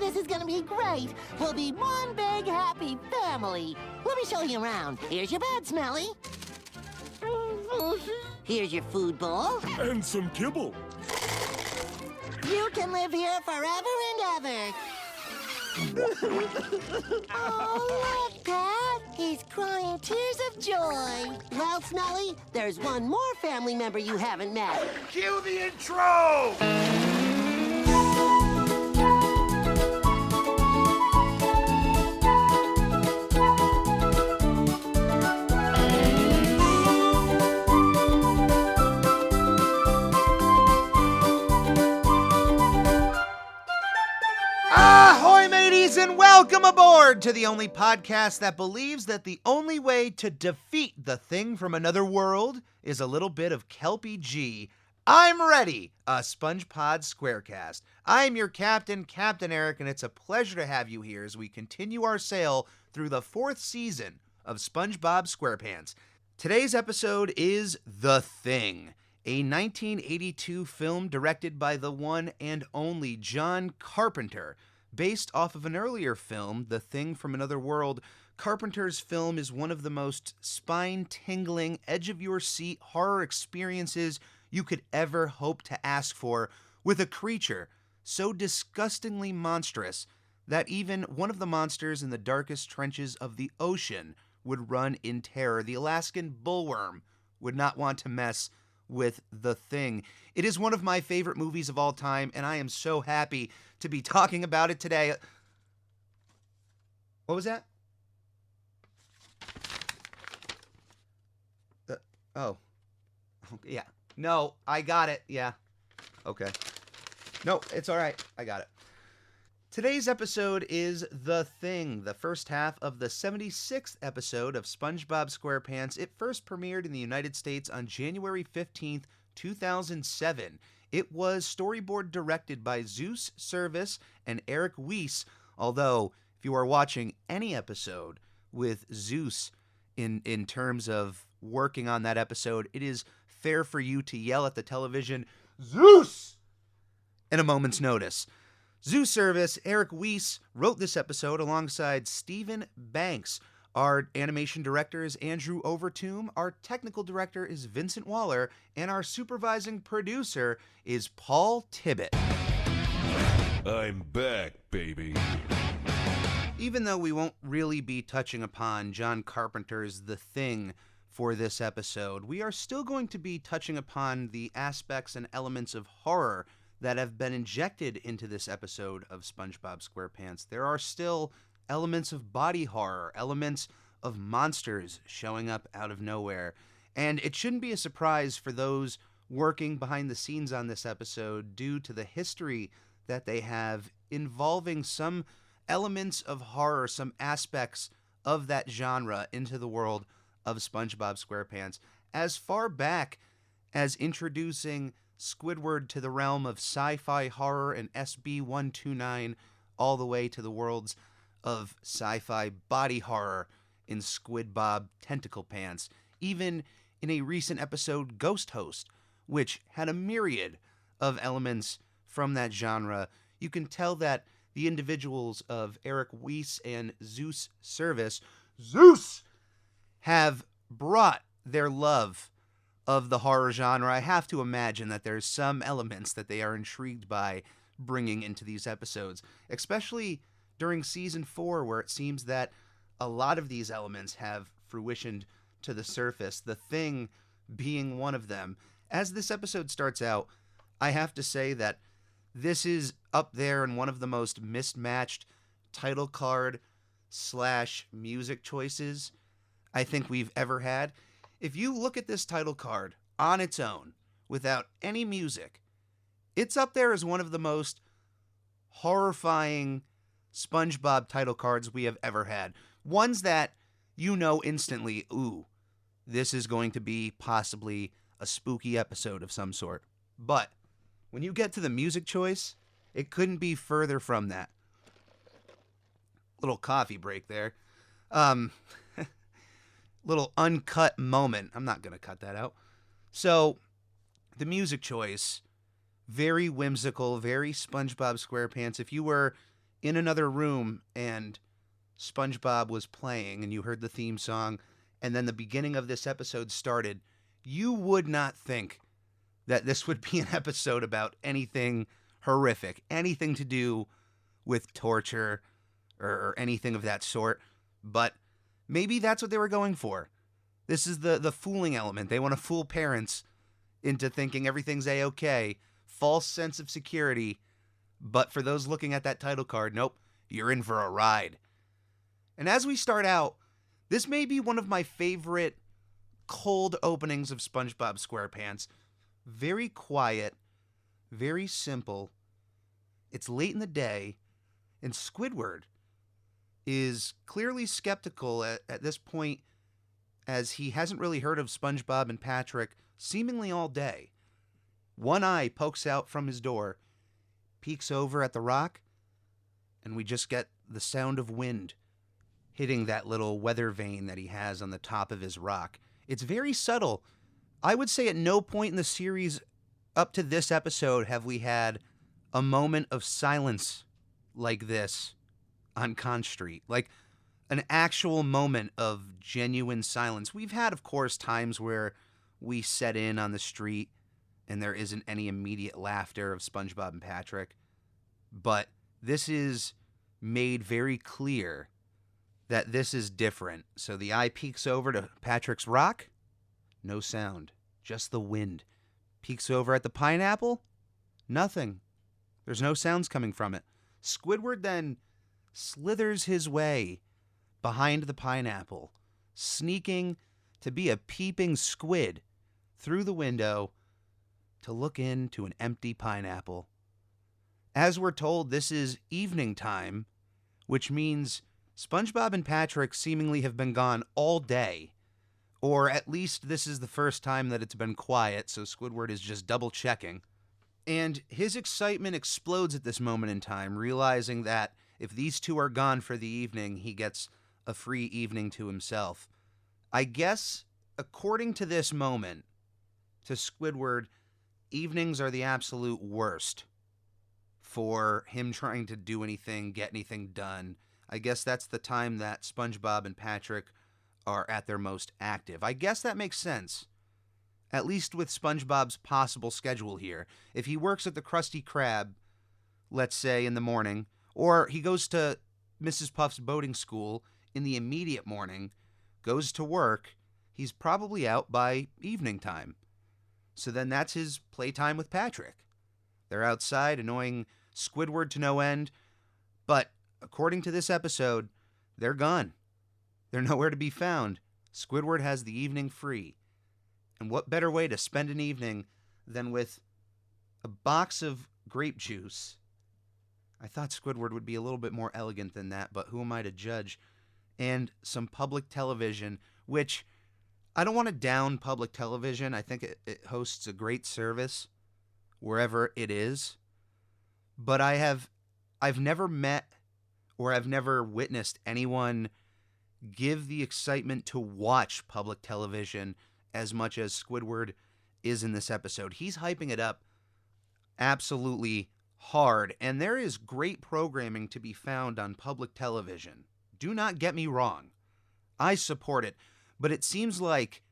this is gonna be great. We'll be one big happy family. Let me show you around. Here's your bed, Smelly. Here's your food bowl. And some kibble. You can live here forever and ever. Oh, look, Pat. He's crying tears of joy. Well, Smelly, there's one more family member you haven't met. Cue the intro! Ahoy, mateys, and welcome aboard to the only podcast that believes that the only way to defeat the thing from another world is a little bit of Kelpie G. I'm ready, a SpongeBob SquareCast. I'm your captain, Captain Eric, and it's a pleasure to have you here as we continue our sail through the 4th season of SpongeBob SquarePants. Today's episode is The Thing, a 1982 film directed by the one and only John Carpenter. Based off of an earlier film, The Thing from Another World, Carpenter's film is one of the most spine-tingling, edge-of-your-seat horror experiences you could ever hope to ask for, with a creature so disgustingly monstrous that even one of the monsters in the darkest trenches of the ocean would run in terror. The Alaskan bullworm would not want to mess with The Thing. It is one of my favorite movies of all time, and I am so happy to be talking about it today. What was that? Yeah. No, I got it. Yeah. Okay. No, it's all right. I got it. Today's episode is The Thing, the first half of the 76th episode of SpongeBob SquarePants. It first premiered in the United States on January 15th, 2007. It was storyboard directed by Zeus Service and Eric Weiss, although if you are watching any episode with Zeus in terms of working on that episode, it is fair for you to yell at the television, "Zeus!" in a moment's notice. Zeus Service, Eric Weiss, wrote this episode alongside Stephen Banks. Our animation director is Andrew Overtomb, our technical director is Vincent Waller, and our supervising producer is Paul Tibbett. I'm back, baby. Even though we won't really be touching upon John Carpenter's The Thing for this episode, we are still going to be touching upon the aspects and elements of horror that have been injected into this episode of SpongeBob SquarePants. There are still elements of body horror, elements of monsters showing up out of nowhere. And it shouldn't be a surprise for those working behind the scenes on this episode due to the history that they have involving some elements of horror, some aspects of that genre into the world of SpongeBob SquarePants. As far back as introducing Squidward to the realm of sci-fi horror and SB-129, all the way to the worlds of sci-fi body horror in SquidBob Tentacle Pants, even in a recent episode, Ghost Host, which had a myriad of elements from that genre. You can tell that the individuals of Eric Weiss and Zeus Service, Zeus, have brought their love of the horror genre. I have to imagine that there's some elements that they are intrigued by bringing into these episodes, especially during season 4, where it seems that a lot of these elements have fruitioned to the surface, The Thing being one of them. As this episode starts out, I have to say that this is up there in one of the most mismatched title card / music choices I think we've ever had. If you look at this title card on its own, without any music, it's up there as one of the most horrifying SpongeBob title cards we have ever had. Ones that you know instantly, ooh, this is going to be possibly a spooky episode of some sort. But when you get to the music choice, it couldn't be further from that. Little coffee break there. Little uncut moment. I'm not going to cut that out. So, the music choice, very whimsical, very SpongeBob SquarePants. If you were in another room and SpongeBob was playing and you heard the theme song and then the beginning of this episode started, you would not think that this would be an episode about anything horrific, anything to do with torture or anything of that sort. But maybe that's what they were going for. This is the fooling element. They want to fool parents into thinking everything's A-okay. False sense of security. But for those looking at that title card, nope, you're in for a ride. And as we start out, this may be one of my favorite cold openings of SpongeBob SquarePants. Very quiet, very simple. It's late in the day, and Squidward is clearly skeptical at this point, as he hasn't really heard of SpongeBob and Patrick seemingly all day. One eye pokes out from his door, peeks over at the rock, and we just get the sound of wind hitting that little weather vane that he has on the top of his rock. It's very subtle. I would say at no point in the series up to this episode have we had a moment of silence like this on Con Street. Like an actual moment of genuine silence. We've had, of course, times where we set in on the street and there isn't any immediate laughter of SpongeBob and Patrick. But this is made very clear that this is different. So the eye peeks over to Patrick's rock. No sound. Just the wind. Peeks over at the pineapple. Nothing. There's no sounds coming from it. Squidward then slithers his way behind the pineapple, sneaking to be a peeping squid through the window to look into an empty pineapple. As we're told, this is evening time, which means SpongeBob and Patrick seemingly have been gone all day, or at least this is the first time that it's been quiet, so Squidward is just double checking. And his excitement explodes at this moment in time, realizing that if these two are gone for the evening, he gets a free evening to himself. I guess, according to this moment, to Squidward, evenings are the absolute worst for him trying to do anything, get anything done. I guess that's the time that SpongeBob and Patrick are at their most active. I guess that makes sense. At least with SpongeBob's possible schedule here. If he works at the Krusty Krab, let's say in the morning, or he goes to Mrs. Puff's boating school in the immediate morning, goes to work, he's probably out by evening time. So then that's his playtime with Patrick. They're outside annoying Squidward to no end, but according to this episode, they're gone. They're nowhere to be found. Squidward has the evening free. And what better way to spend an evening than with a box of grape juice? I thought Squidward would be a little bit more elegant than that, but who am I to judge? And some public television, which I don't want to down public television. I think it hosts a great service wherever it is. But I've never met or I've never witnessed anyone give the excitement to watch public television as much as Squidward is in this episode. He's hyping it up absolutely hard, and there is great programming to be found on public television. Do not get me wrong. I support it, but it seems like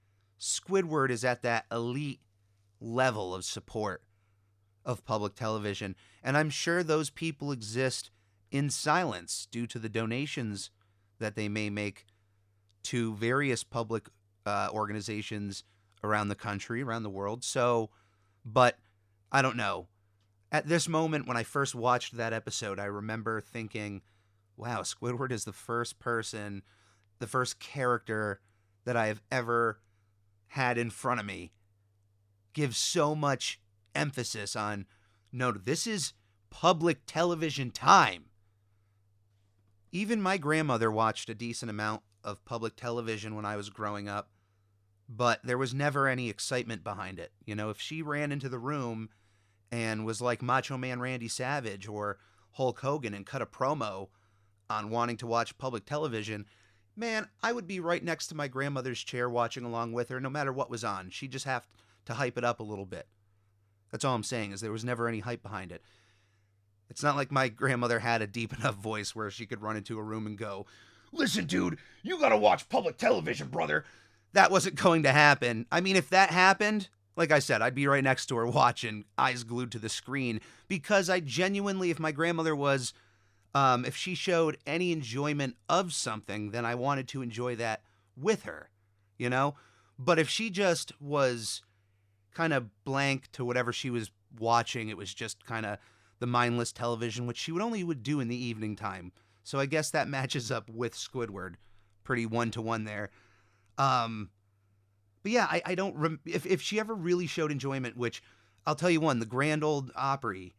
Squidward is at that elite level of support of public television, and I'm sure those people exist in silence due to the donations that they may make to various public organizations around the country, around the world. So, but I don't know. At this moment, when I first watched that episode, I remember thinking, wow, Squidward is the first person, the first character that I have ever had in front of me give so much emphasis on, no, this is public television time. Even my grandmother watched a decent amount of public television when I was growing up, but there was never any excitement behind it. You know, if she ran into the room and was like Macho Man Randy Savage or Hulk Hogan and cut a promo on wanting to watch public television, man, I would be right next to my grandmother's chair watching along with her no matter what was on. She'd just have to hype it up a little bit. That's all I'm saying, is there was never any hype behind it. It's not like my grandmother had a deep enough voice where she could run into a room and go, "Listen, dude, you gotta watch public television, brother." That wasn't going to happen. I mean, if that happened, like I said, I'd be right next to her watching, eyes glued to the screen, because I genuinely, if my grandmother was, if she showed any enjoyment of something, then I wanted to enjoy that with her, you know? But if she just was kind of blank to whatever she was watching, it was just kind of the mindless television, which she would do in the evening time. So I guess that matches up with Squidward, pretty 1-to-1 there. But yeah, I don't if she ever really showed enjoyment, which I'll tell you one, the Grand Ole Opry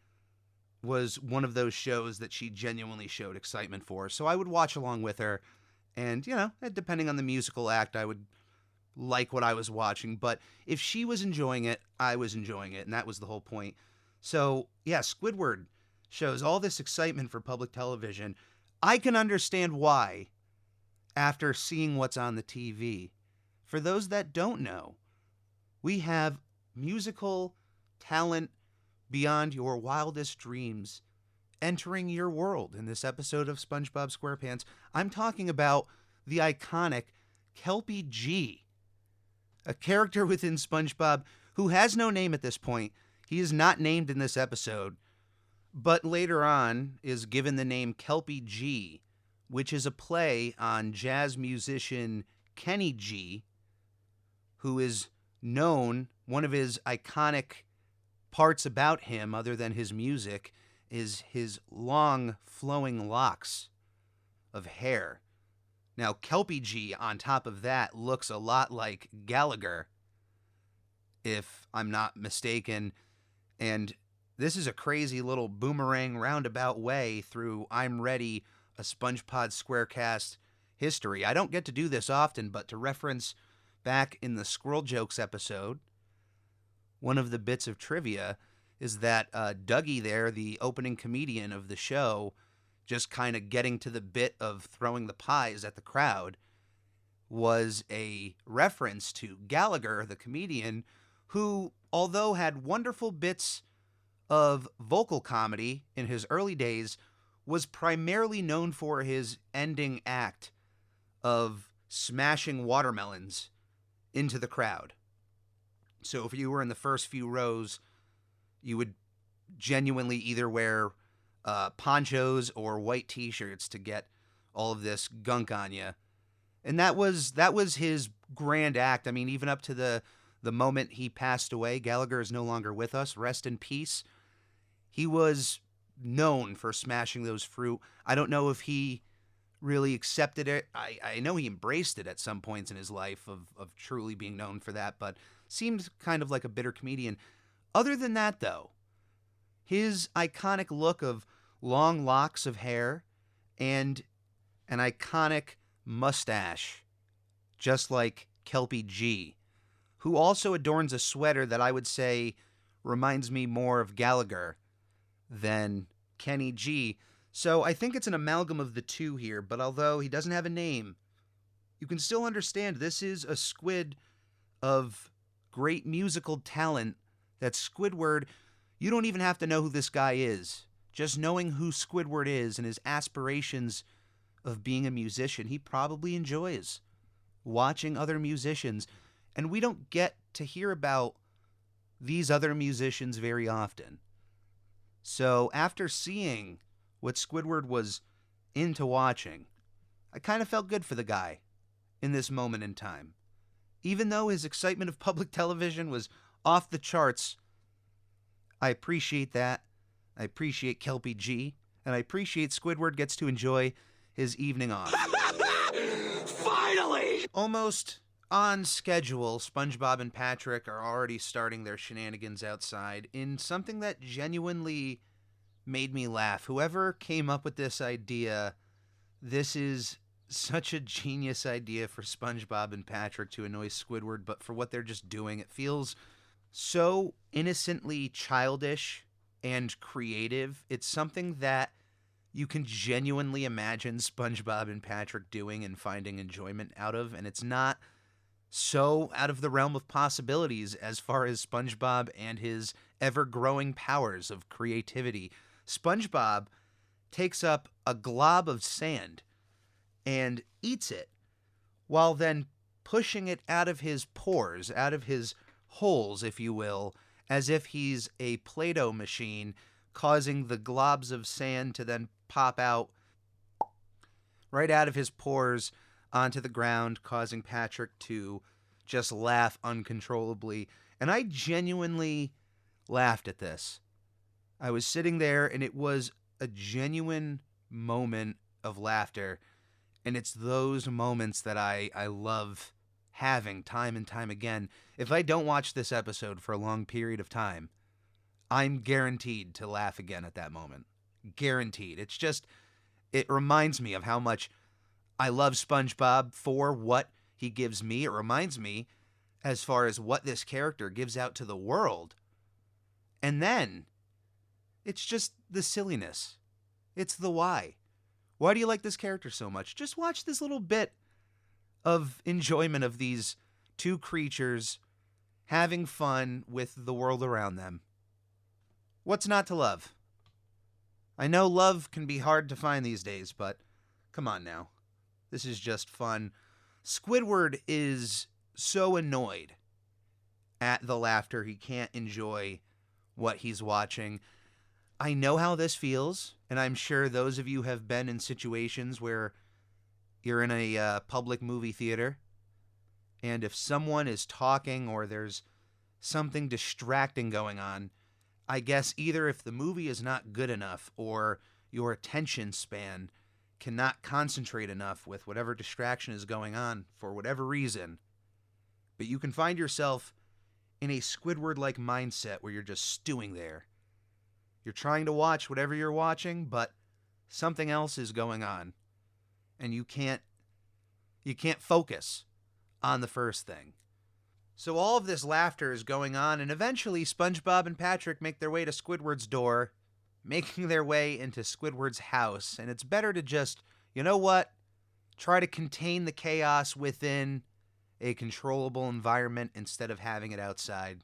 was one of those shows that she genuinely showed excitement for. So I would watch along with her, and depending on the musical act, I would like what I was watching. But if she was enjoying it, I was enjoying it, and that was the whole point. So yeah, Squidward shows all this excitement for public television. I can understand why after seeing what's on the TV. For those that don't know, we have musical talent beyond your wildest dreams entering your world in this episode of SpongeBob SquarePants. I'm talking about the iconic Kelpie G, a character within SpongeBob who has no name at this point. He is not named in this episode, but later on is given the name Kelpie G, which is a play on jazz musician Kenny G, who is known, one of his iconic parts about him, other than his music, is his long, flowing locks of hair. Now, Kelpie G, on top of that, looks a lot like Gallagher, if I'm not mistaken. And this is a crazy little boomerang roundabout way through I'm Ready, a SpongeBob SquareCast history. I don't get to do this often, but to reference back in the Squirrel Jokes episode, one of the bits of trivia is that Dougie there, the opening comedian of the show, just kind of getting to the bit of throwing the pies at the crowd, was a reference to Gallagher, the comedian, who, although had wonderful bits of vocal comedy in his early days, was primarily known for his ending act of smashing watermelons into the crowd. So if you were in the first few rows, you would genuinely either wear ponchos or white t-shirts to get all of this gunk on you. And that was his grand act. I mean, even up to the moment he passed away, Gallagher is no longer with us. Rest in peace. He was known for smashing those fruit. I don't know if he really accepted it. I know he embraced it at some points in his life of truly being known for that, but seemed kind of like a bitter comedian. Other than that, though, his iconic look of long locks of hair and an iconic mustache, just like Kelpie G, who also adorns a sweater that I would say reminds me more of Gallagher than Kenny G. So I think it's an amalgam of the two here, but although he doesn't have a name, you can still understand this is a squid of great musical talent. That Squidward, you don't even have to know who this guy is. Just knowing who Squidward is and his aspirations of being a musician, he probably enjoys watching other musicians. And we don't get to hear about these other musicians very often. So after seeing what Squidward was into watching, I kind of felt good for the guy in this moment in time. Even though his excitement of public television was off the charts, I appreciate that. I appreciate Kelpie G, and I appreciate Squidward gets to enjoy his evening off. Finally! Almost on schedule, SpongeBob and Patrick are already starting their shenanigans outside in something that genuinely made me laugh. Whoever came up with this idea, this is such a genius idea for SpongeBob and Patrick to annoy Squidward, but for what they're just doing, it feels so innocently childish and creative. It's something that you can genuinely imagine SpongeBob and Patrick doing and finding enjoyment out of, and it's not so out of the realm of possibilities as far as SpongeBob and his ever-growing powers of creativity. SpongeBob takes up a glob of sand and eats it while then pushing it out of his pores, out of his holes, if you will, as if he's a Play-Doh machine, causing the globs of sand to then pop out right out of his pores onto the ground, causing Patrick to just laugh uncontrollably. And I genuinely laughed at this. I was sitting there, and it was a genuine moment of laughter. And it's those moments that I love having time and time again. If I don't watch this episode for a long period of time, I'm guaranteed to laugh again at that moment. Guaranteed. It's just, it reminds me of how much I love SpongeBob for what he gives me. It reminds me as far as what this character gives out to the world. And then, it's just the silliness. It's the why. Why do you like this character so much? Just watch this little bit of enjoyment of these two creatures having fun with the world around them. What's not to love? I know love can be hard to find these days, but come on now. This is just fun. Squidward is so annoyed at the laughter. He can't enjoy what he's watching. I know how this feels, and I'm sure those of you have been in situations where you're in a public movie theater, and if someone is talking or there's something distracting going on, I guess either if the movie is not good enough or your attention span cannot concentrate enough with whatever distraction is going on for whatever reason, but you can find yourself in a Squidward-like mindset where you're just stewing there. You're trying to watch whatever you're watching, but something else is going on, and you can't focus on the first thing. So all of this laughter is going on, and eventually SpongeBob and Patrick make their way to Squidward's door, making their way into Squidward's house, and it's better to just, you know what, try to contain the chaos within a controllable environment instead of having it outside.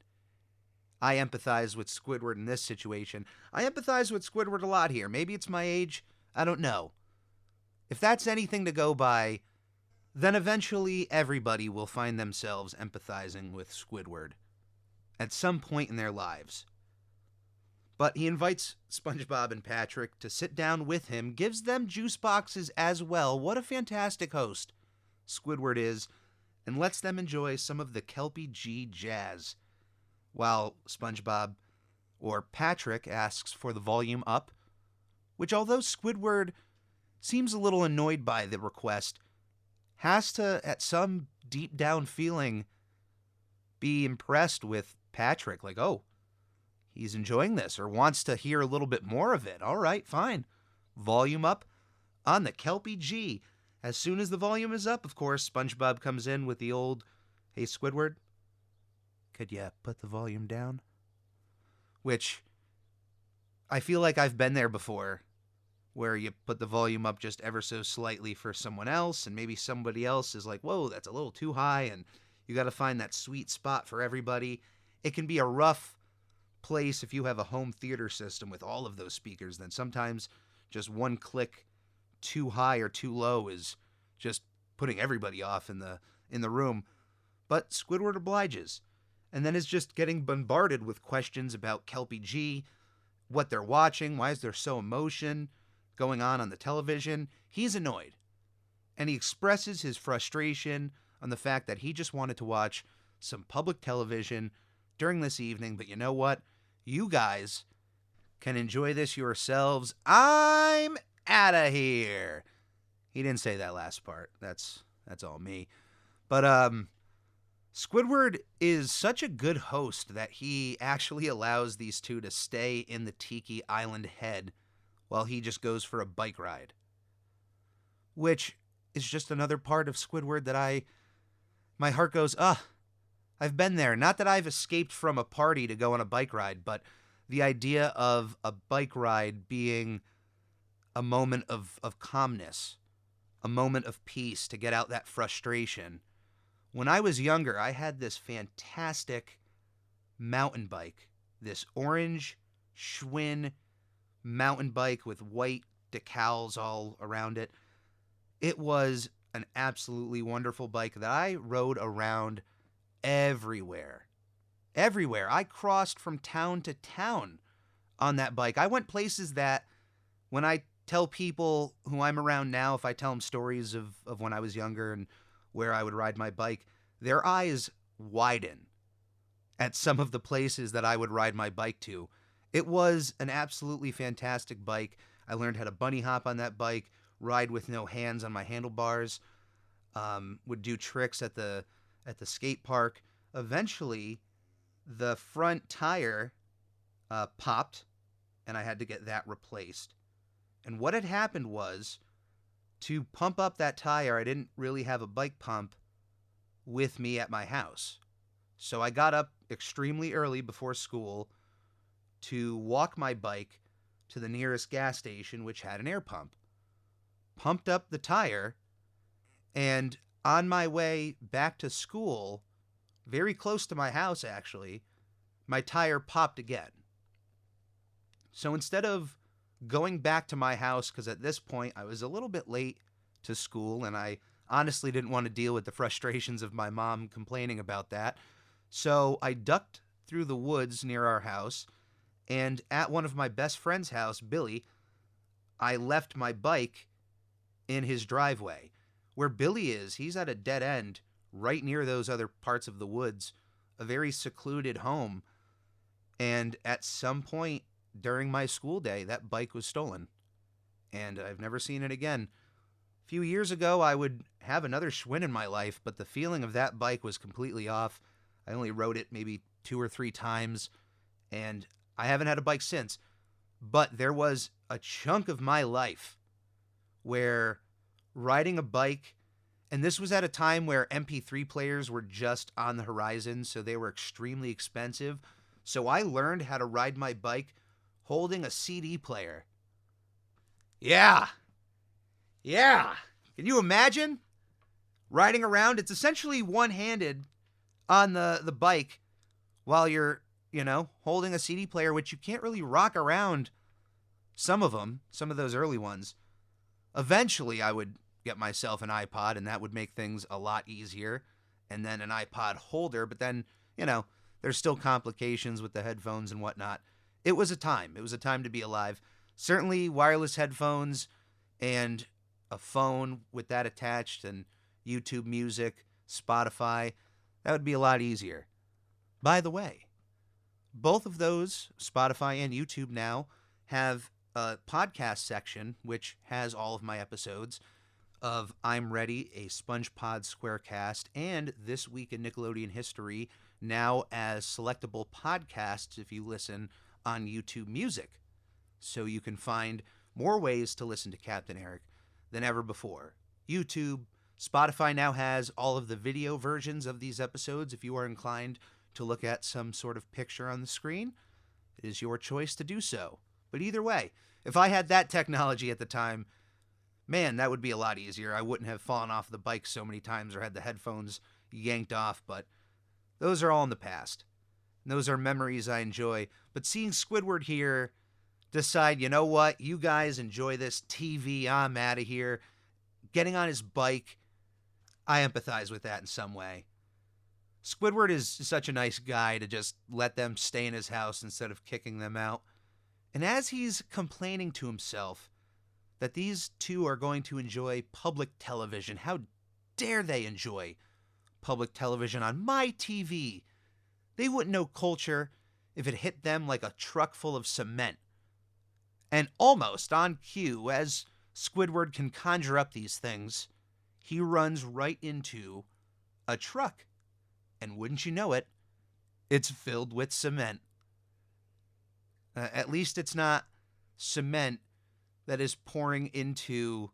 I empathize with Squidward in this situation. I empathize with Squidward a lot here. Maybe it's my age. I don't know. If that's anything to go by, then eventually everybody will find themselves empathizing with Squidward at some point in their lives. But he invites SpongeBob and Patrick to sit down with him, gives them juice boxes as well. What a fantastic host Squidward is, and lets them enjoy some of the Kelpie G jazz, while SpongeBob or Patrick asks for the volume up, which, although Squidward seems a little annoyed by the request, has to, at some deep down feeling, be impressed with Patrick. Like, oh, he's enjoying this or wants to hear a little bit more of it. All right, fine. Volume up on the Kelpie G. As soon as the volume is up, of course, SpongeBob comes in with the old, "Hey, Squidward, could you put the volume down?" Which, I feel like I've been there before, where you put the volume up just ever so slightly for someone else, and maybe somebody else is like, whoa, that's a little too high, and you got to find that sweet spot for everybody. It can be a rough place if you have a home theater system with all of those speakers. Then sometimes just one click too high or too low is just putting everybody off in the room. But Squidward obliges, and then is just getting bombarded with questions about Kelpie G, what they're watching, why is there so emotion going on the television. He's annoyed, and he expresses his frustration on the fact that he just wanted to watch some public television during this evening, but you know what? You guys can enjoy this yourselves. I'm outta here. He didn't say that last part. That's all me. But Squidward is such a good host that he actually allows these two to stay in the Tiki Island head while he just goes for a bike ride. Which is just another part of Squidward that my heart goes, I've been there. Not that I've escaped from a party to go on a bike ride, but the idea of a bike ride being a moment of calmness, a moment of peace to get out that frustration. When I was younger, I had this fantastic mountain bike, this orange Schwinn mountain bike with white decals all around it. It was an absolutely wonderful bike that I rode around everywhere. Everywhere. I crossed from town to town on that bike. I went places that when I tell people who I'm around now, if I tell them stories of when I was younger and where I would ride my bike, their eyes widen at some of the places that I would ride my bike to. It was an absolutely fantastic bike. I learned how to bunny hop on that bike, ride with no hands on my handlebars, would do tricks at the skate park. Eventually, the front tire popped, and I had to get that replaced. And what had happened was, to pump up that tire, I didn't really have a bike pump with me at my house. So I got up extremely early before school to walk my bike to the nearest gas station, which had an air pump. Pumped up the tire, and on my way back to school, very close to my house actually, my tire popped again. So instead of going back to my house, because at this point I was a little bit late to school and I honestly didn't want to deal with the frustrations of my mom complaining about that, so I ducked through the woods near our house, and at one of my best friend's house, Billy, I left my bike in his driveway. Where Billy is, he's at a dead end right near those other parts of the woods, a very secluded home. And at some point during my school day, that bike was stolen. And I've never seen it again. A few years ago, I would have another Schwinn in my life, but the feeling of that bike was completely off. I only rode it maybe 2 or 3 times, and I haven't had a bike since. But there was a chunk of my life where riding a bike, and this was at a time where MP3 players were just on the horizon, so they were extremely expensive. So I learned how to ride my bike holding a CD player. Yeah. Can you imagine riding around? It's essentially one-handed on the bike while you're, holding a CD player, which you can't really rock around some of those early ones. Eventually, I would get myself an iPod, and that would make things a lot easier, and then an iPod holder, but then, there's still complications with the headphones and whatnot. It was a time. It was a time to be alive. Certainly, wireless headphones and a phone with that attached and YouTube Music, Spotify, that would be a lot easier. By the way, both of those, Spotify and YouTube now, have a podcast section which has all of my episodes of I'm Ready, a SpongeBob SquareCast, and This Week in Nickelodeon History, now as selectable podcasts if you listen on YouTube Music. So you can find more ways to listen to Captain Eric than ever before. YouTube, Spotify now has all of the video versions of these episodes if you are inclined to look at some sort of picture on the screen. It is your choice to do so. But either way, if I had that technology at the time, man, that would be a lot easier. I wouldn't have fallen off the bike so many times or had the headphones yanked off, but those are all in the past. And those are memories I enjoy. But seeing Squidward here decide, you know what, you guys enjoy this TV, I'm out of here, getting on his bike, I empathize with that in some way. Squidward is such a nice guy to just let them stay in his house instead of kicking them out. And as he's complaining to himself that these two are going to enjoy public television, how dare they enjoy public television on my TV? They wouldn't know culture if it hit them like a truck full of cement. And almost on cue, as Squidward can conjure up these things, he runs right into a truck. And wouldn't you know it, it's filled with cement. At least it's not cement that is pouring into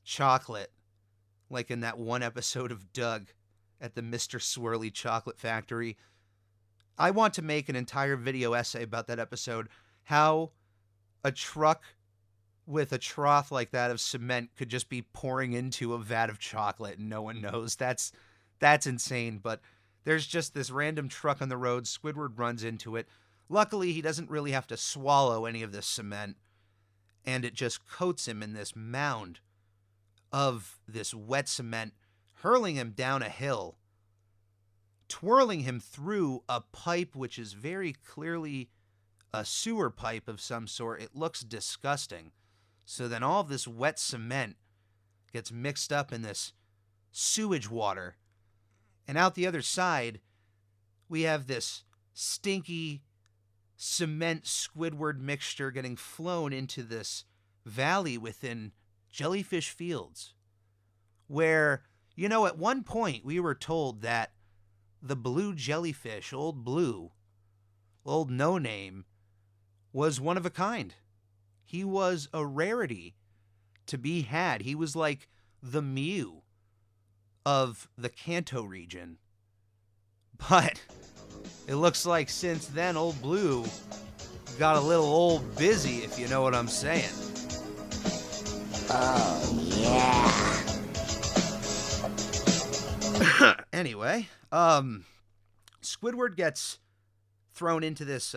chocolate, like in that one episode of Doug at the Mr. Swirly Chocolate Factory. I want to make an entire video essay about that episode, how a truck with a trough like that of cement could just be pouring into a vat of chocolate and no one knows. That's insane, but there's just this random truck on the road. Squidward runs into it, Luckily, he doesn't really have to swallow any of this cement, and it just coats him in this mound of this wet cement, hurling him down a hill, twirling him through a pipe which is very clearly a sewer pipe of some sort. It looks disgusting. So then all of this wet cement gets mixed up in this sewage water. And out the other side, we have this stinky cement Squidward mixture getting flown into this valley within Jellyfish Fields, where, at one point we were told that the blue jellyfish, Old Blue, Old No Name, was one of a kind. He was a rarity to be had. He was like the Mew of the Kanto region. But it looks like since then, Old Blue got a little old busy, if you know what I'm saying. Oh, yeah. Anyway, Squidward gets thrown into this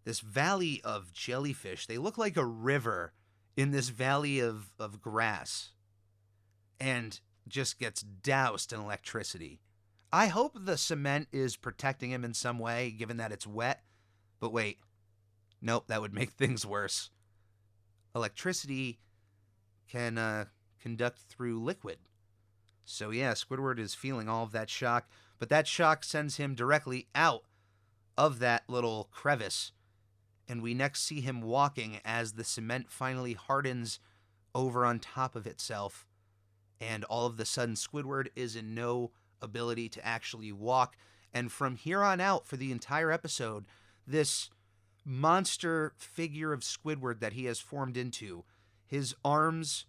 valley of jellyfish. They look like a river in this valley of grass, and just gets doused in electricity. I hope the cement is protecting him in some way, given that it's wet. But wait, nope, that would make things worse. Electricity can conduct through liquid. So yeah, Squidward is feeling all of that shock, but that shock sends him directly out of that little crevice, and we next see him walking as the cement finally hardens over on top of itself, and all of a sudden Squidward is in no ability to actually walk, and from here on out, for the entire episode, this monster figure of Squidward that he has formed into, his arms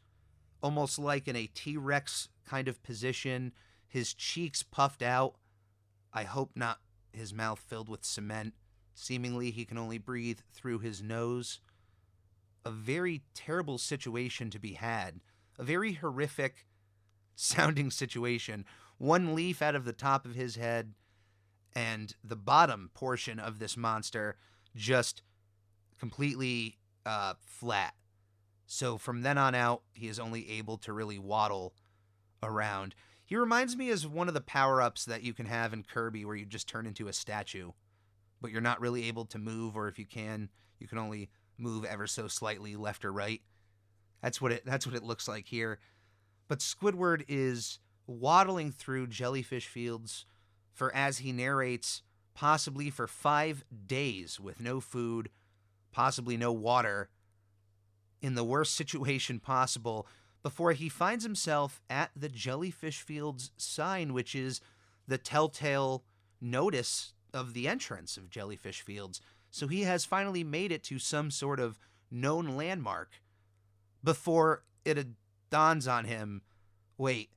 almost like in a T-Rex kind of position, his cheeks puffed out, I hope not his mouth filled with cement. Seemingly he can only breathe through his nose. A very terrible situation to be had. A very horrific sounding situation. One leaf out of the top of his head, and the bottom portion of this monster just completely flat. So from then on out, he is only able to really waddle around. He reminds me as one of the power-ups that you can have in Kirby where you just turn into a statue, but you're not really able to move, or if you can only move ever so slightly left or right. That's what it looks like here. But Squidward is waddling through Jellyfish Fields for, as he narrates, possibly for 5 days with no food, possibly no water, in the worst situation possible, before he finds himself at the Jellyfish Fields sign, which is the telltale notice of the entrance of Jellyfish Fields. So he has finally made it to some sort of known landmark before it dawns on him, wait,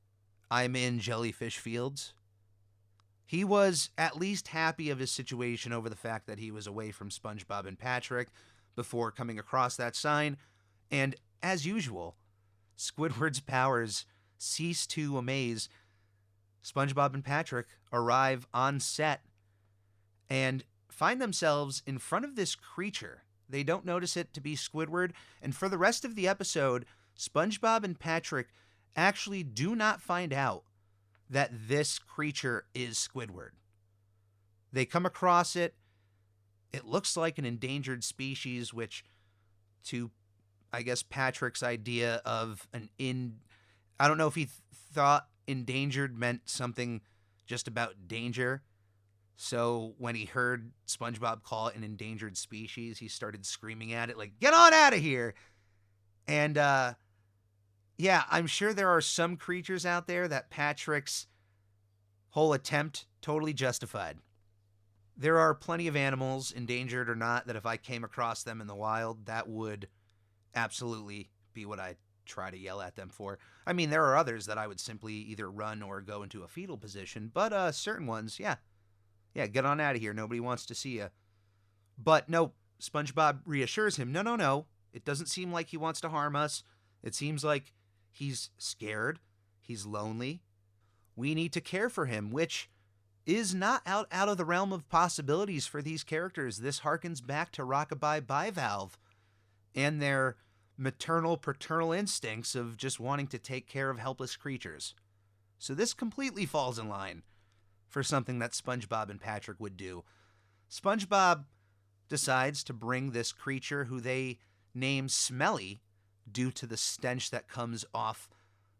I'm in Jellyfish Fields? He was at least happy of his situation over the fact that he was away from SpongeBob and Patrick before coming across that sign, and as usual, Squidward's powers cease to amaze. SpongeBob and Patrick arrive on set and find themselves in front of this creature. They don't notice it to be Squidward, and for the rest of the episode, SpongeBob and Patrick actually do not find out that this creature is Squidward. They come across it. It looks like an endangered species, which, to, I guess, Patrick's idea of I don't know if he thought endangered meant something just about danger. So when he heard SpongeBob call it an endangered species, he started screaming at it like, "Get on out of here!" And, yeah, I'm sure there are some creatures out there that Patrick's whole attempt totally justified. There are plenty of animals, endangered or not, that if I came across them in the wild, that would absolutely be what I'd try to yell at them for. I mean, there are others that I would simply either run or go into a fetal position, but certain ones, yeah, get on out of here. Nobody wants to see you. But no, SpongeBob reassures him, no, it doesn't seem like he wants to harm us. It seems like he's scared. He's lonely. We need to care for him, which is not out of the realm of possibilities for these characters. This harkens back to Rockabye Bivalve and their maternal paternal instincts of just wanting to take care of helpless creatures. So this completely falls in line for something that SpongeBob and Patrick would do. SpongeBob decides to bring this creature who they name Smelly due to the stench that comes off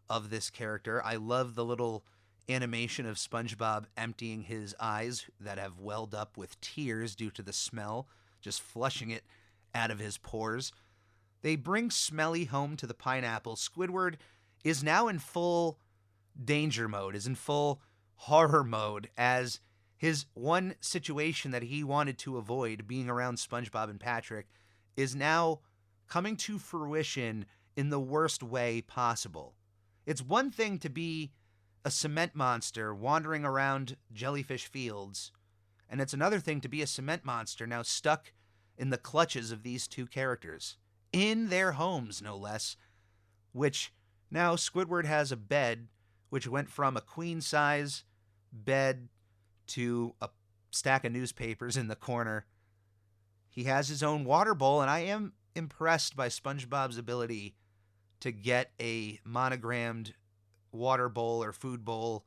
of this character. I love the little animation of SpongeBob emptying his eyes that have welled up with tears due to the smell, just flushing it out of his pores. They bring Smelly home to the pineapple. Squidward is now in full danger mode, is in full horror mode, as his one situation that he wanted to avoid, being around SpongeBob and Patrick, is now coming to fruition in the worst way possible. It's one thing to be a cement monster wandering around jellyfish fields, and it's another thing to be a cement monster now stuck in the clutches of these two characters, in their homes no less, which now Squidward has a bed which went from a queen-size bed to a stack of newspapers in the corner. He has his own water bowl, and I am impressed by SpongeBob's ability to get a monogrammed water bowl or food bowl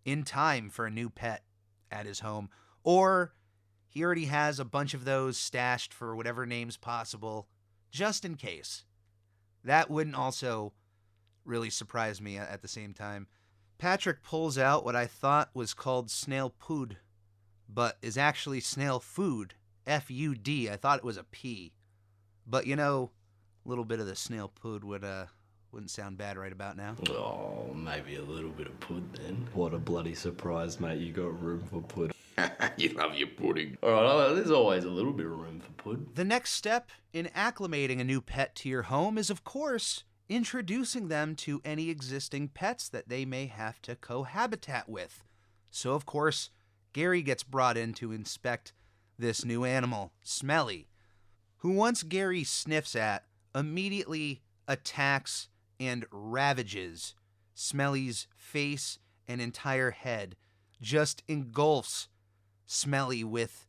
in time for a new pet at his home. Or he already has a bunch of those stashed for whatever name's possible, just in case. That wouldn't also really surprise me at the same time. Patrick pulls out what I thought was called snail pood, but is actually snail food, F-U-D. I thought it was a P. But you know, a little bit of the snail pood wouldn't sound bad right about now. Oh, maybe a little bit of pud then. What a bloody surprise, mate. You got room for pud. You love your pudding. All right, there's always a little bit of room for pud. The next step in acclimating a new pet to your home is, of course, introducing them to any existing pets that they may have to cohabitat with. So, of course, Gary gets brought in to inspect this new animal, Smelly, who once Gary sniffs at, immediately attacks and ravages Smelly's face and entire head, just engulfs Smelly with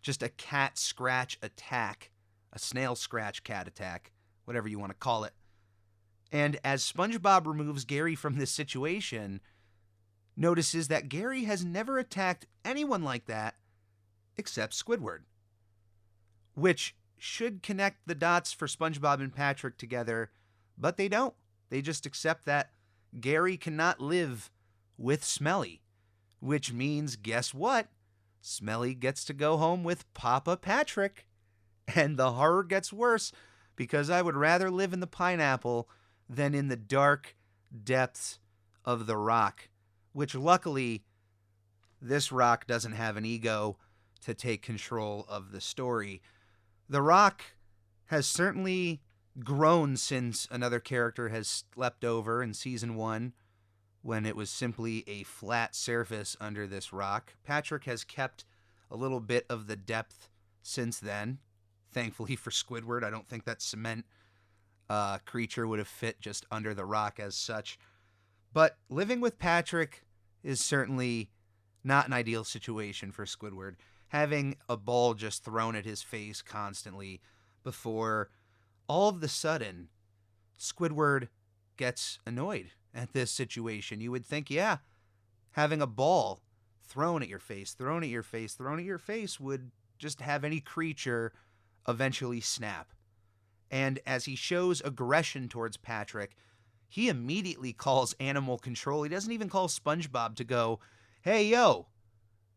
just a cat scratch attack, a snail scratch cat attack, whatever you want to call it. And as SpongeBob removes Gary from this situation, notices that Gary has never attacked anyone like that except Squidward, which should connect the dots for SpongeBob and Patrick together, but they don't. They just accept that Gary cannot live with Smelly, which means, guess what? Smelly gets to go home with Papa Patrick. And the horror gets worse, because I would rather live in the pineapple than in the dark depths of the rock, which luckily this rock doesn't have an ego to take control of the story. The rock has certainly grown since another character has slept over in season 1, when it was simply a flat surface under this rock. Patrick has kept a little bit of the depth since then. Thankfully for Squidward, I don't think that cement creature would have fit just under the rock as such. But living with Patrick is certainly not an ideal situation for Squidward, having a ball just thrown at his face constantly before all of the sudden Squidward gets annoyed at this situation. You would think, yeah, having a ball thrown at your face would just have any creature eventually snap. And as he shows aggression towards Patrick, he immediately calls animal control. He doesn't even call SpongeBob to go, hey, yo,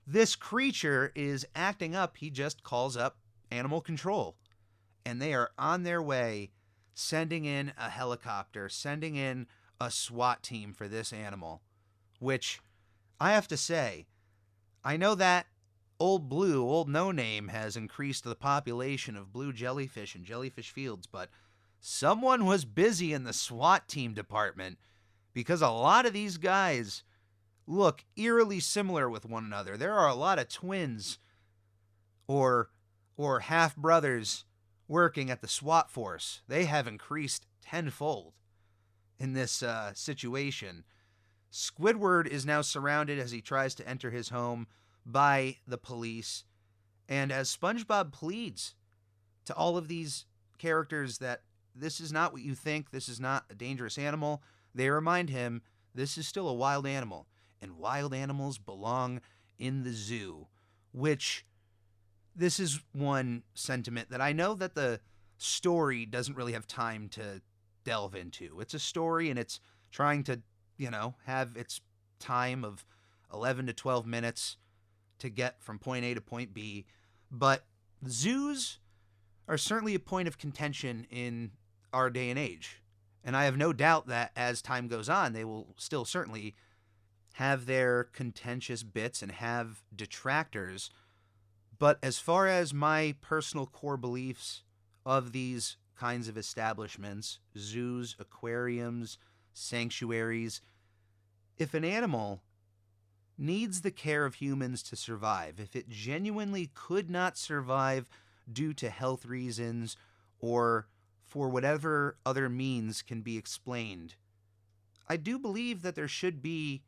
this creature is acting up. He just calls up animal control. And they are on their way, sending in a helicopter, sending in a SWAT team for this animal, which I have to say, I know that Old Blue, Old No Name, has increased the population of blue jellyfish in jellyfish fields, but someone was busy in the SWAT team department, because a lot of these guys look eerily similar with one another. There are a lot of twins or half-brothers working at the SWAT force. They have increased tenfold in this situation. Squidward is now surrounded as he tries to enter his home by the police. And as SpongeBob pleads to all of these characters that this is not what you think, this is not a dangerous animal, they remind him this is still a wild animal, and wild animals belong in the zoo, which this is one sentiment that I know that the story doesn't really have time to delve into. It's a story, and it's trying to, have its time of 11 to 12 minutes to get from point A to point B. But zoos are certainly a point of contention in our day and age. And I have no doubt that as time goes on, they will still certainly have their contentious bits and have detractors. But as far as my personal core beliefs of these kinds of establishments, zoos, aquariums, sanctuaries, if an animal needs the care of humans to survive, if it genuinely could not survive due to health reasons or for whatever other means can be explained, I do believe that there should be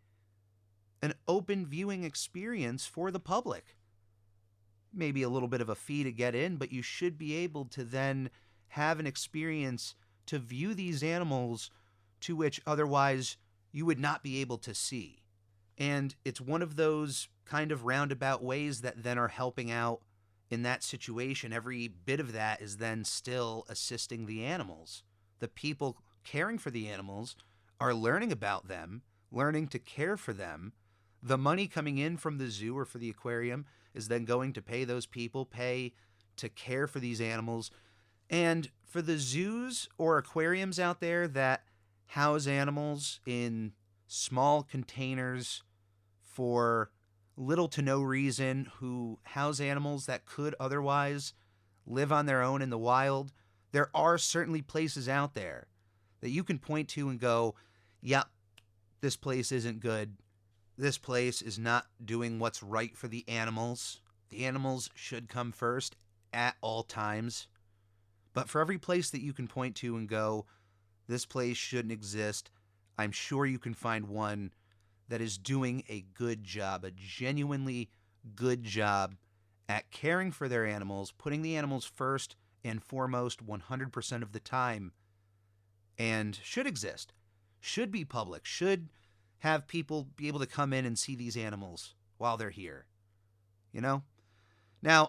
an open viewing experience for the public. Maybe a little bit of a fee to get in, but you should be able to then have an experience to view these animals to which otherwise you would not be able to see. And it's one of those kind of roundabout ways that then are helping out in that situation. Every bit of that is then still assisting the animals. The people caring for the animals are learning about them, learning to care for them. The money coming in from the zoo or for the aquarium is then going to pay those people, pay to care for these animals. And for the zoos or aquariums out there that house animals in small containers for little to no reason, who house animals that could otherwise live on their own in the wild, there are certainly places out there that you can point to and go, yep, this place isn't good. This place is not doing what's right for the animals. The animals should come first at all times. But for every place that you can point to and go, this place shouldn't exist, I'm sure you can find one that is doing a good job, a genuinely good job at caring for their animals, putting the animals first and foremost 100% of the time, and should exist, should be public, should have people be able to come in and see these animals while they're here. Now,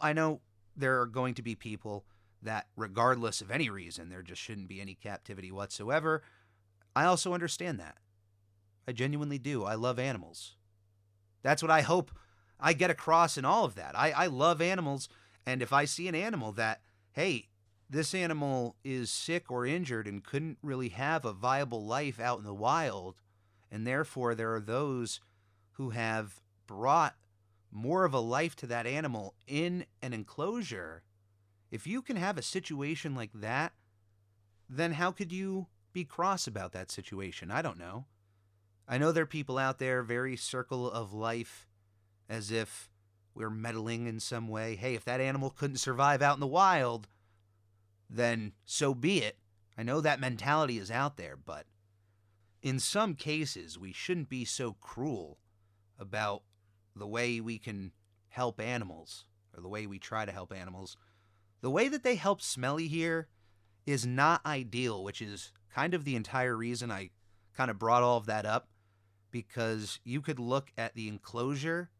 I know there are going to be people that, regardless of any reason, there just shouldn't be any captivity whatsoever. I also understand that. I genuinely do. I love animals. That's what I hope I get across in all of that. I love animals, and if I see an animal that, hey, this animal is sick or injured and couldn't really have a viable life out in the wild, and therefore there are those who have brought more of a life to that animal in an enclosure, if you can have a situation like that, then how could you be cross about that situation? I don't know. I know there are people out there very circle of life, as if we're meddling in some way. Hey, if that animal couldn't survive out in the wild, then so be it. I know that mentality is out there, but in some cases, we shouldn't be so cruel about the way we can help animals, or the way we try to help animals. The way that they help Smelly here is not ideal, which is kind of the entire reason I kind of brought all of that up, because you could look at the enclosure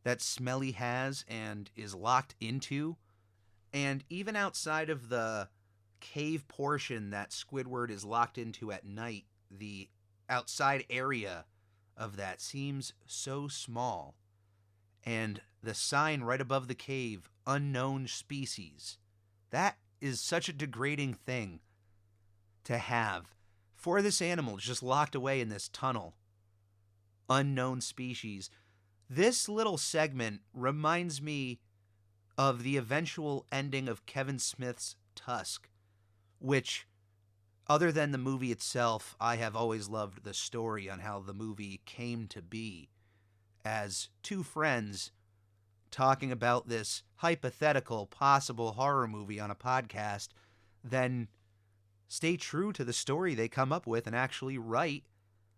that Smelly has and is locked into, and even outside of the cave portion that Squidward is locked into at night, the outside area of that seems so small. And the sign right above the cave, unknown species, that is such a degrading thing to have for this animal just locked away in this tunnel. Unknown species. This little segment reminds me of the eventual ending of Kevin Smith's Tusk, which, other than the movie itself, I have always loved the story on how the movie came to be, as two friends talking about this hypothetical possible horror movie on a podcast, then stay true to the story they come up with and actually write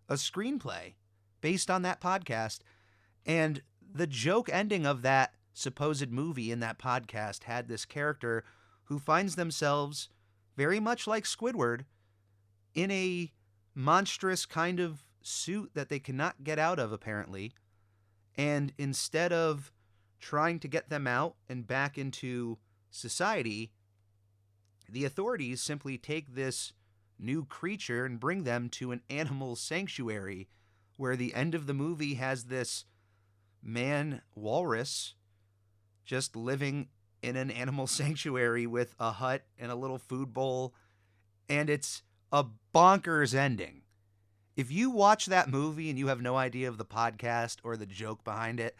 a screenplay based on that podcast. And The joke ending of that supposed movie in that podcast had this character who finds themselves, very much like Squidward, in a monstrous kind of suit that they cannot get out of, apparently. And instead of trying to get them out and back into society, the authorities simply take this new creature and bring them to an animal sanctuary, where the end of the movie has this man walrus just living in an animal sanctuary with a hut and a little food bowl, and it's a bonkers ending. If you watch that movie and you have no idea of the podcast or the joke behind it,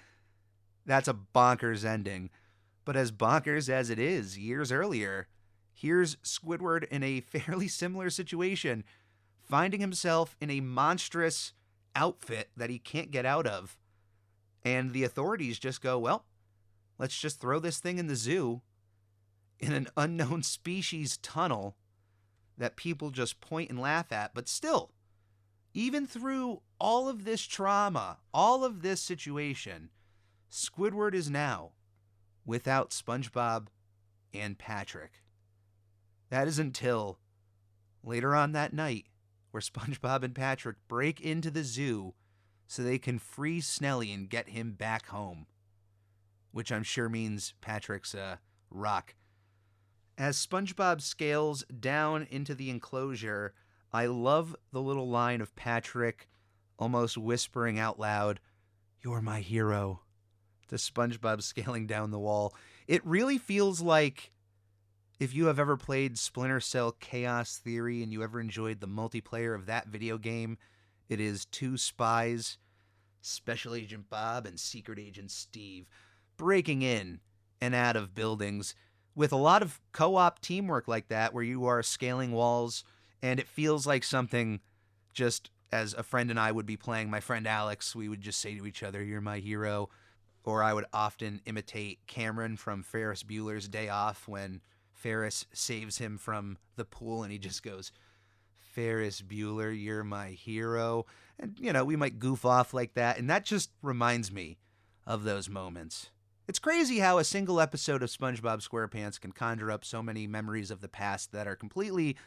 that's a bonkers ending. But as bonkers as it is, years earlier, here's Squidward in a fairly similar situation, finding himself in a monstrous outfit that he can't get out of. And the authorities just go, well, let's just throw this thing in the zoo in an unknown species tunnel that people just point and laugh at. But still, even through all of this trauma, all of this situation, Squidward is now without SpongeBob and Patrick. That is until later on that night, where SpongeBob and Patrick break into the zoo so they can free Snelly and get him back home, which I'm sure means Patrick's a rock. As SpongeBob scales down into the enclosure, I love the little line of Patrick almost whispering out loud, "You're my hero," to SpongeBob scaling down the wall. It really feels like, if you have ever played Splinter Cell Chaos Theory and you ever enjoyed the multiplayer of that video game, it is two spies, Special Agent Bob and Secret Agent Steve, breaking in and out of buildings with a lot of co-op teamwork like that, where you are scaling walls, and it feels like something just as a friend and I would be playing. My friend Alex, we would just say to each other, "You're my hero." Or I would often imitate Cameron from Ferris Bueller's Day Off when Ferris saves him from the pool and he just goes, "Ferris Bueller, you're my hero." And, we might goof off like that. And that just reminds me of those moments. It's crazy how a single episode of SpongeBob SquarePants can conjure up so many memories of the past that are completely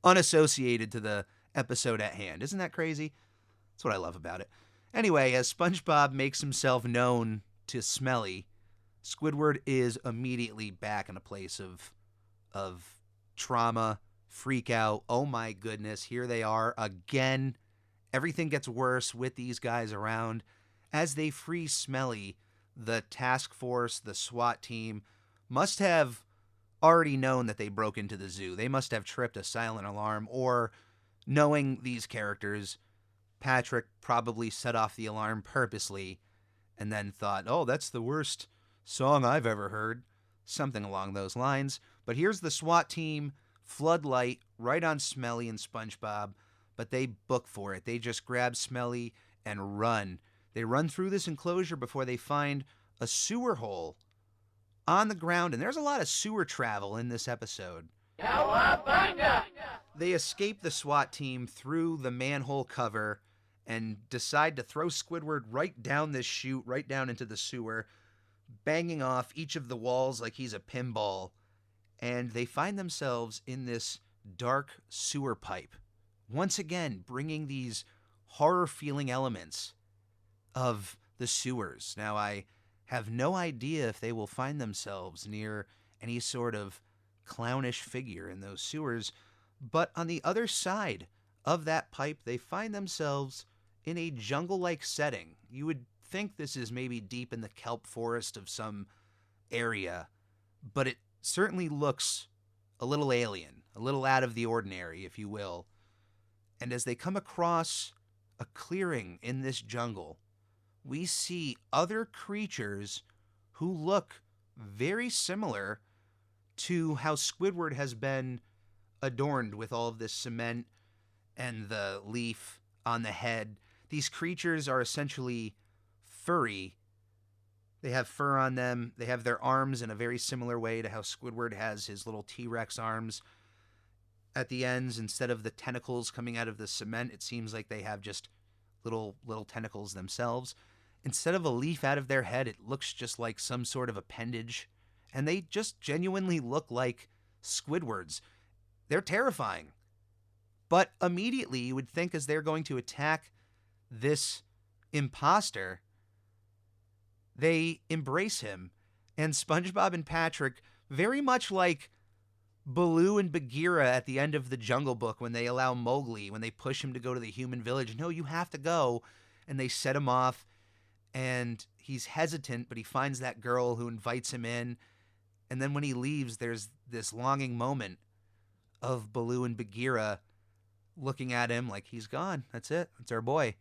unassociated to the episode at hand. Isn't that crazy? That's what I love about it. Anyway, as SpongeBob makes himself known to Smelly, Squidward is immediately back in a place of trauma, freak out. Oh my goodness, here they are again. Everything gets worse with these guys around. As they free Smelly, the task force, the SWAT team, must have already known that they broke into the zoo. They must have tripped a silent alarm, or, knowing these characters, Patrick probably set off the alarm purposely and then thought, "Oh, that's the worst song I've ever heard." Something along those lines. But here's the SWAT team, floodlight right on Smelly and SpongeBob, but they book for it. They just grab Smelly and run. They run through this enclosure before they find a sewer hole on the ground, and there's a lot of sewer travel in this episode. They escape the SWAT team through the manhole cover and decide to throw Squidward right down this chute, right down into the sewer, banging off each of the walls like he's a pinball. And they find themselves in this dark sewer pipe, once again bringing these horror-feeling elements of the sewers. Now, I have no idea if they will find themselves near any sort of clownish figure in those sewers, but on the other side of that pipe, they find themselves in a jungle-like setting. You would think this is maybe deep in the kelp forest of some area, but it certainly looks a little alien, a little out of the ordinary, if you will. And as they come across a clearing in this jungle, we see other creatures who look very similar to how Squidward has been adorned with all of this cement and the leaf on the head. These creatures are essentially furry. They have fur on them. They have their arms in a very similar way to how Squidward has his little T-Rex arms. At the ends, instead of the tentacles coming out of the cement, it seems like they have just little tentacles themselves. Instead of a leaf out of their head, it looks just like some sort of appendage. And they just genuinely look like Squidwards. They're terrifying. But immediately, you would think as they're going to attack this imposter, they embrace him. And SpongeBob and Patrick, very much like Baloo and Bagheera at the end of the Jungle Book when they allow Mowgli, when they push him to go to the human village. No, you have to go. And they set him off. And he's hesitant, but he finds that girl who invites him in. And then when he leaves, there's this longing moment of Baloo and Bagheera looking at him like he's gone. That's it. That's our boy.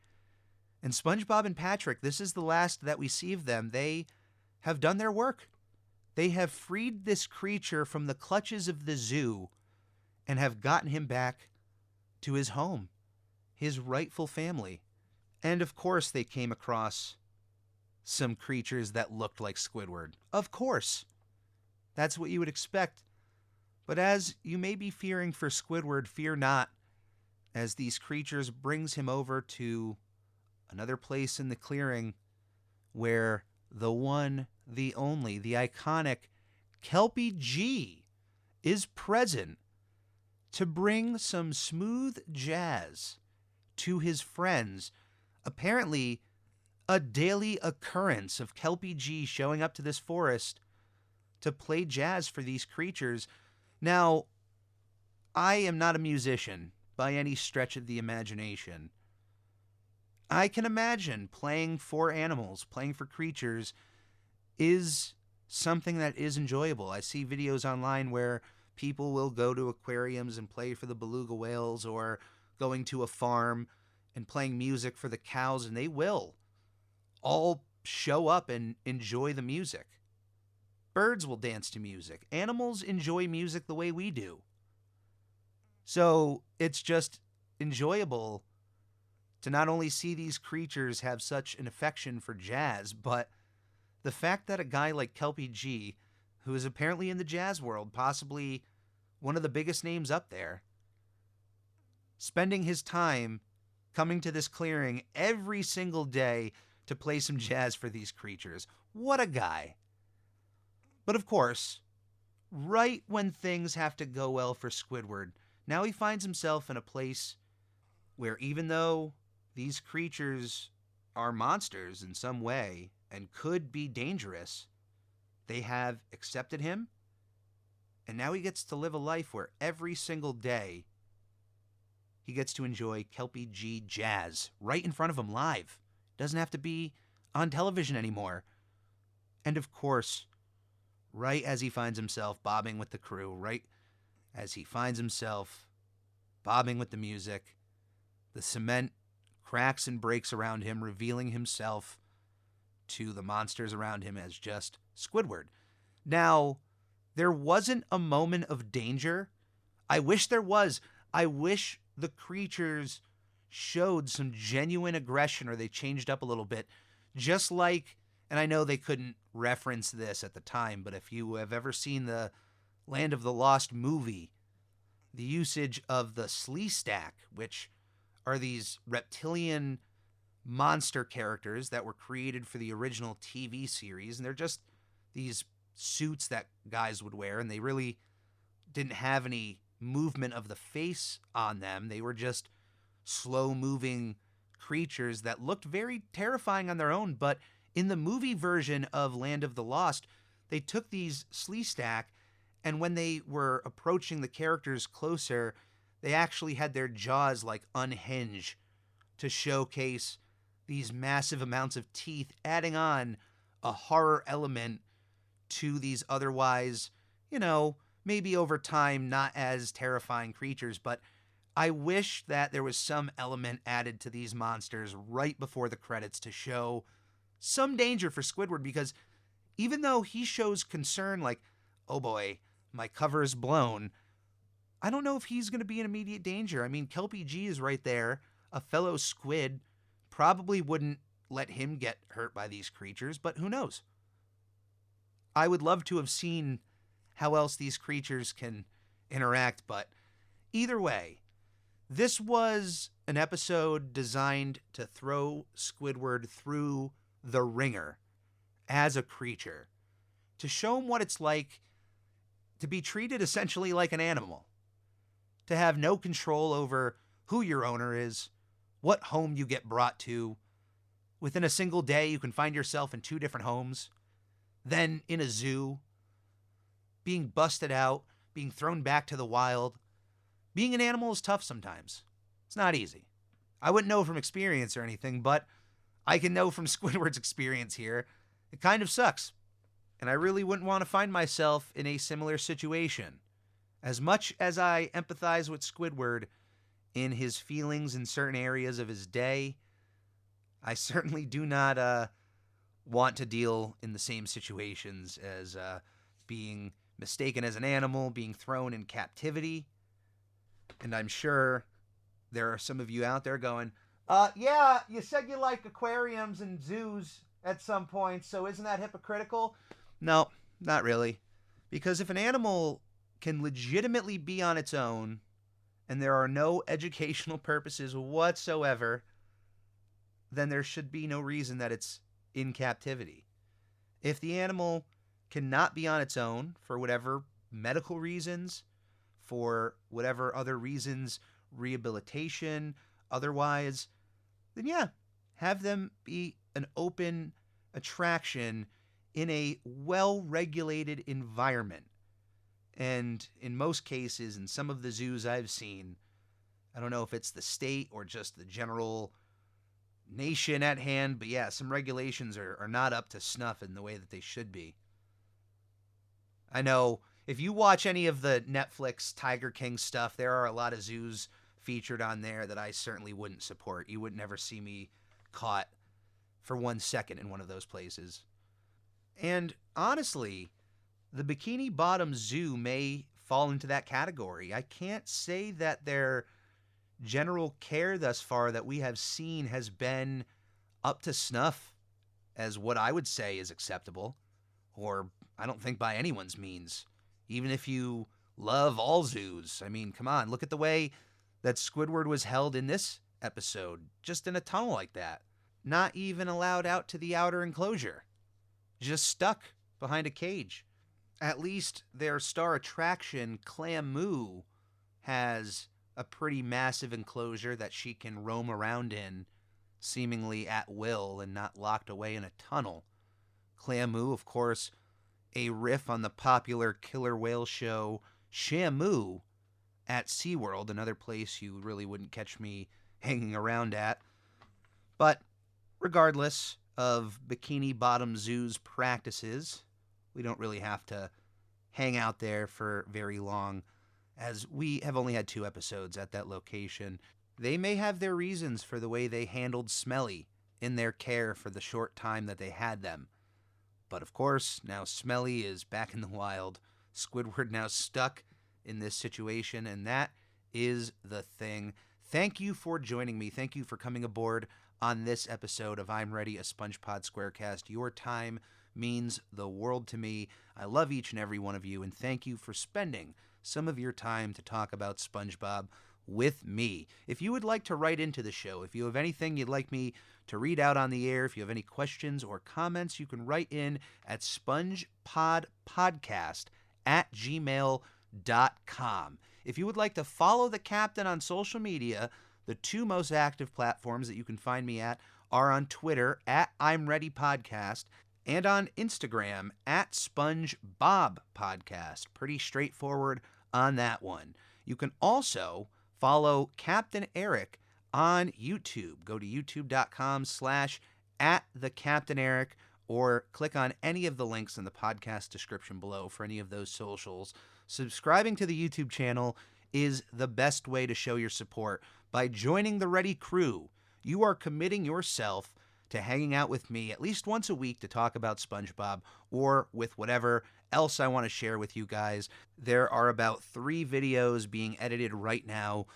And SpongeBob and Patrick, this is the last that we see of them. They have done their work. They have freed this creature from the clutches of the zoo and have gotten him back to his home, his rightful family. And of course, they came across some creatures that looked like Squidward. Of course. That's what you would expect. But as you may be fearing for Squidward, fear not, as these creatures brings him over to another place in the clearing where the one, the only, the iconic Kelpie G is present to bring some smooth jazz to his friends. Apparently, a daily occurrence of Kelpie G showing up to this forest to play jazz for these creatures. Now, I am not a musician by any stretch of the imagination. I can imagine playing for animals, playing for creatures is something that is enjoyable. I see videos online where people will go to aquariums and play for the beluga whales, or going to a farm and playing music for the cows, and they will all show up and enjoy the music. Birds will dance to music. Animals enjoy music the way we do. So it's just enjoyable to not only see these creatures have such an affection for jazz, but the fact that a guy like Kelpie G, who is apparently in the jazz world, possibly one of the biggest names up there, spending his time coming to this clearing every single day to play some jazz for these creatures. What a guy. But of course, right when things have to go well for Squidward, now he finds himself in a place where, even though these creatures are monsters in some way and could be dangerous, they have accepted him, and now he gets to live a life where every single day he gets to enjoy Kelpie G jazz right in front of him live. Doesn't have to be on television anymore. And of course, right as he finds himself bobbing with the crew, right as he finds himself bobbing with the music, the cement cracks and breaks around him, revealing himself to the monsters around him as just Squidward. Now, there wasn't a moment of danger. I wish there was. I wish the creatures showed some genuine aggression, or they changed up a little bit. Just like, and I know they couldn't reference this at the time, but if you have ever seen the Land of the Lost movie, the usage of the Slee Stack, which are these reptilian monster characters that were created for the original TV series, and they're just these suits that guys would wear, and they really didn't have any movement of the face on them. They were just slow-moving creatures that looked very terrifying on their own, but in the movie version of Land of the Lost, they took these Slee Stack, and when they were approaching the characters closer, they actually had their jaws like unhinge to showcase these massive amounts of teeth, adding on a horror element to these otherwise, maybe over time not as terrifying creatures. But I wish that there was some element added to these monsters right before the credits to show some danger for Squidward, because even though he shows concern like, oh boy, my cover is blown, I don't know if he's going to be in immediate danger. I mean, Kelpie G is right there. A fellow squid probably wouldn't let him get hurt by these creatures, but who knows? I would love to have seen how else these creatures can interact, but either way, this was an episode designed to throw Squidward through the ringer as a creature, to show him what it's like to be treated essentially like an animal, to have no control over who your owner is, what home you get brought to. Within a single day, you can find yourself in 2 different homes, then in a zoo, being busted out, being thrown back to the wild. Being an animal is tough sometimes. It's not easy. I wouldn't know from experience or anything, but I can know from Squidward's experience here. It kind of sucks. And I really wouldn't want to find myself in a similar situation. As much as I empathize with Squidward in his feelings in certain areas of his day, I certainly do not want to deal in the same situations as being mistaken as an animal, being thrown in captivity. And I'm sure there are some of you out there going, yeah, you said you like aquariums and zoos at some point, so isn't that hypocritical? No, not really. Because if an animal can legitimately be on its own, and there are no educational purposes whatsoever, then there should be no reason that it's in captivity. If the animal cannot be on its own for whatever medical reasons, for whatever other reasons, rehabilitation, otherwise, then yeah, have them be an open attraction in a well-regulated environment. And in most cases, in some of the zoos I've seen, I don't know if it's the state or just the general nation at hand, but yeah, some regulations are not up to snuff in the way that they should be. I know if you watch any of the Netflix Tiger King stuff, there are a lot of zoos featured on there that I certainly wouldn't support. You would never see me caught for 1 second in one of those places. And honestly, the Bikini Bottom Zoo may fall into that category. I can't say that their general care thus far that we have seen has been up to snuff as what I would say is acceptable, or I don't think by anyone's means. Even if you love all zoos, I mean, come on, look at the way that Squidward was held in this episode, just in a tunnel like that. Not even allowed out to the outer enclosure. Just stuck behind a cage. At least their star attraction, Clamu, has a pretty massive enclosure that she can roam around in, seemingly at will and not locked away in a tunnel. Clamu, of course, a riff on the popular killer whale show Shamu at SeaWorld, another place you really wouldn't catch me hanging around at. But regardless of Bikini Bottom Zoo's practices, we don't really have to hang out there for very long, as we have only had 2 episodes at that location. They may have their reasons for the way they handled Smelly in their care for the short time that they had them. But of course, now Smelly is back in the wild. Squidward now stuck in this situation, and that is the thing. Thank you for joining me. Thank you for coming aboard on this episode of I'm Ready, a SpongeBob SquareCast. Your time means the world to me. I love each and every one of you, and thank you for spending some of your time to talk about SpongeBob with me. If you would like to write into the show, if you have anything you'd like me to read out on the air, if you have any questions or comments, you can write in at spongepodpodcast@gmail.com. If you would like to follow the captain on social media, the 2 most active platforms that you can find me at are on Twitter at I'm Ready Podcast and on Instagram at SpongeBob Podcast. Pretty straightforward on that one. You can also follow Captain Eric on YouTube. Go to youtube.com/@thecaptaineric or click on any of the links in the podcast description below for any of those socials. Subscribing to the YouTube channel is the best way to show your support. By joining the Ready crew, you are committing yourself to hanging out with me at least once a week to talk about SpongeBob or with whatever else I want to share with you guys. There are about 3 videos being edited right now,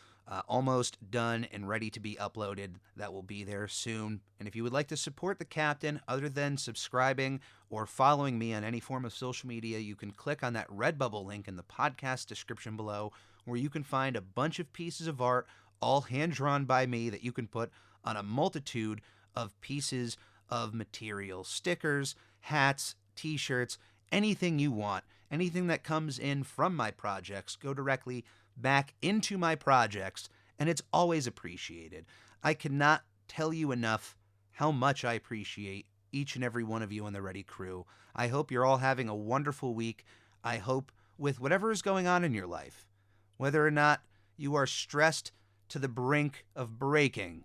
almost done and ready to be uploaded. That will be there soon. And if you would like to support the captain other than subscribing or following me on any form of social media, you can click on that Redbubble link in the podcast description below, where you can find a bunch of pieces of art, all hand-drawn by me, that you can put on a multitude of pieces of material. Stickers, hats, t-shirts, anything you want. Anything that comes in from my projects go directly back into my projects, and it's always appreciated. I cannot tell you enough how much I appreciate each and every one of you on the Ready crew. I hope you're all having a wonderful week. I hope with whatever is going on in your life, whether or not you are stressed to the brink of breaking,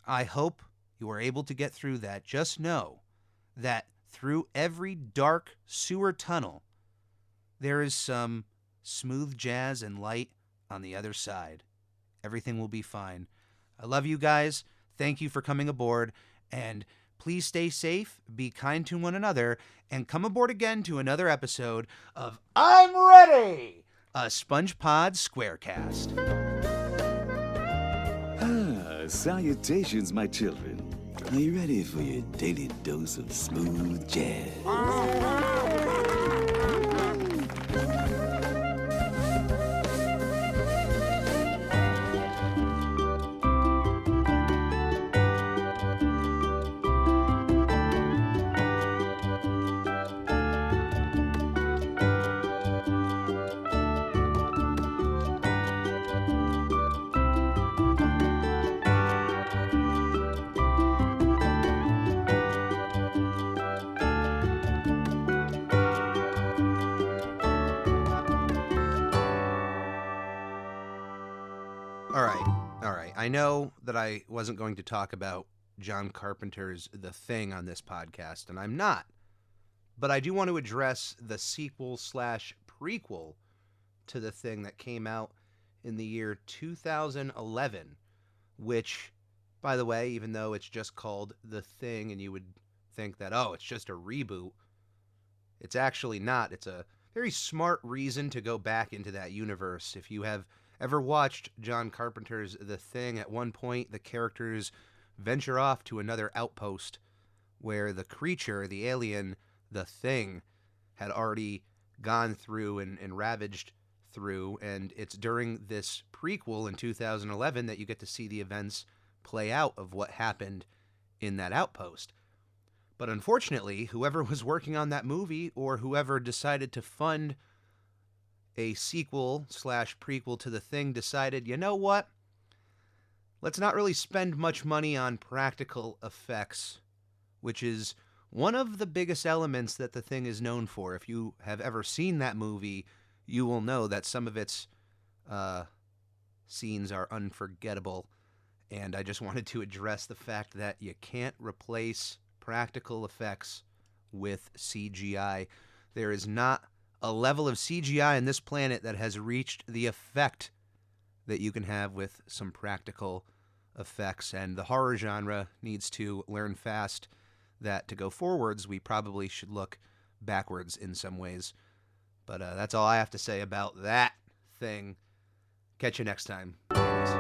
I hope you are able to get through that. Just know that through every dark sewer tunnel, there is some smooth jazz and light on the other side. Everything will be fine. I love you guys. Thank you for coming aboard, and please stay safe, be kind to one another, and come aboard again to another episode of I'm Ready, a SpongeBob SquareCast. Salutations, my children. Are you ready for your daily dose of smooth jazz? All right. I know that I wasn't going to talk about John Carpenter's The Thing on this podcast, and I'm not. But I do want to address the sequel/prequel to The Thing that came out in the year 2011, which, by the way, even though it's just called The Thing and you would think that, oh, it's just a reboot, it's actually not. It's a very smart reason to go back into that universe. If you have ever watched John Carpenter's The Thing, at one point the characters venture off to another outpost where the creature, the alien, The Thing, had already gone through and ravaged through, and it's during this prequel in 2011 that you get to see the events play out of what happened in that outpost. But unfortunately, whoever was working on that movie, or whoever decided to fund a sequel/prequel to The Thing, decided, you know what? Let's not really spend much money on practical effects, which is one of the biggest elements that The Thing is known for. If you have ever seen that movie, you will know that some of its scenes are unforgettable. And I just wanted to address the fact that you can't replace practical effects with CGI. There is not a level of CGI on this planet that has reached the effect that you can have with some practical effects, and the horror genre needs to learn fast that to go forwards, we probably should look backwards in some ways. But that's all I have to say about that thing. Catch you next time. Peace.